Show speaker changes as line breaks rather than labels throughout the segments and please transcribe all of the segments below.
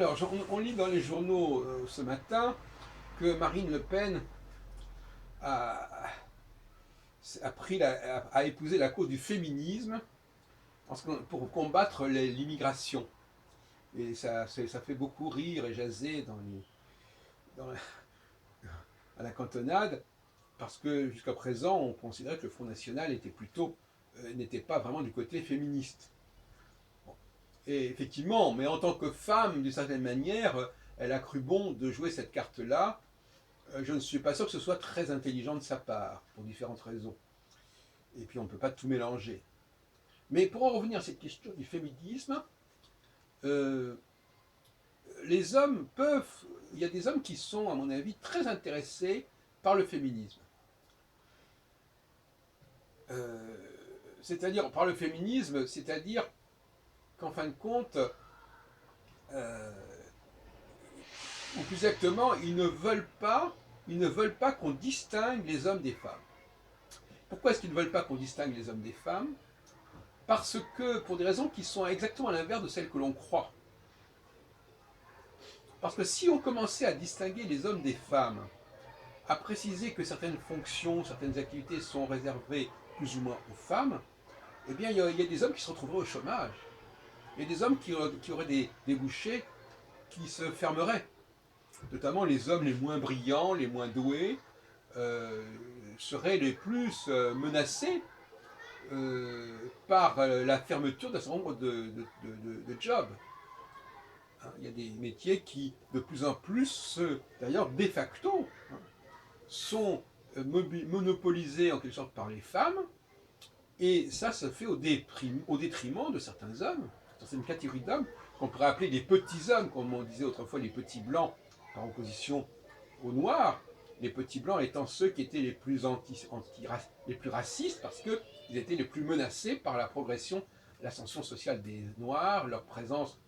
Alors, on lit dans les journaux ce matin que Marine Le Pen a, a épousé la cause du féminisme pour combattre l'immigration. Et ça fait beaucoup rire et jaser dans la- à la cantonade, parce que jusqu'à présent, on considérait que le Front National n'était pas vraiment du côté féministe. Bon. Et effectivement, mais en tant que femme, d'une certaine manière, elle a cru bon de jouer cette carte-là. Je ne suis pas sûr que ce soit très intelligent de sa part, pour différentes raisons. Et puis on ne peut pas tout mélanger. Mais pour en revenir à cette question du féminisme, euh, les hommes peuvent... Il y a des hommes qui sont, à mon avis, très intéressés par le féminisme. Euh, c'est-à-dire, par le féminisme, c'est-à-dire qu'en fin de compte, euh, ou plus exactement, ils ne veulent pas qu'on distingue les hommes des femmes. Pourquoi est-ce qu'ils ne veulent pas qu'on distingue les hommes des femmes? Parce que, pour des raisons qui sont exactement à l'inverse de celles que l'on croit. Parce que si on commençait à distinguer les hommes des femmes, à préciser que certaines fonctions, certaines activités sont réservées plus ou moins aux femmes, eh bien, il y a des hommes qui se retrouveraient au chômage. Il y a des hommes qui auraient des débouchés qui se fermeraient. Notamment les hommes les moins brillants, les moins doués, euh, seraient les plus menacés par la fermeture d'un certain nombre de jobs. Hein, il y a des métiers qui, de plus en plus, d'ailleurs, de facto, hein, sont monopolisés en quelque sorte par les femmes, et ça se fait au détriment de certains hommes, certaines catégories d'hommes, qu'on pourrait appeler les petits hommes, comme on disait autrefois les petits blancs, par opposition aux noirs, les petits blancs étant ceux qui étaient les plus racistes, parce qu'ils étaient les plus menacés par la progression, l'ascension sociale des noirs, leur présence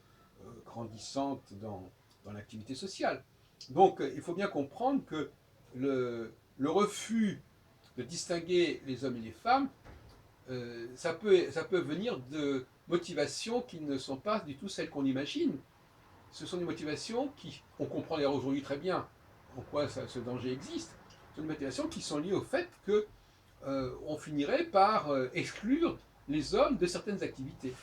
grandissante dans l'activité sociale. Donc il faut bien comprendre que le refus de distinguer les hommes et les femmes, ça peut venir de motivations qui ne sont pas du tout celles qu'on imagine. Ce sont des motivations qui, on comprend d'ailleurs aujourd'hui très bien en quoi ce danger existe, ce sont des motivations qui sont liées au fait que on finirait par exclure les hommes de certaines activités.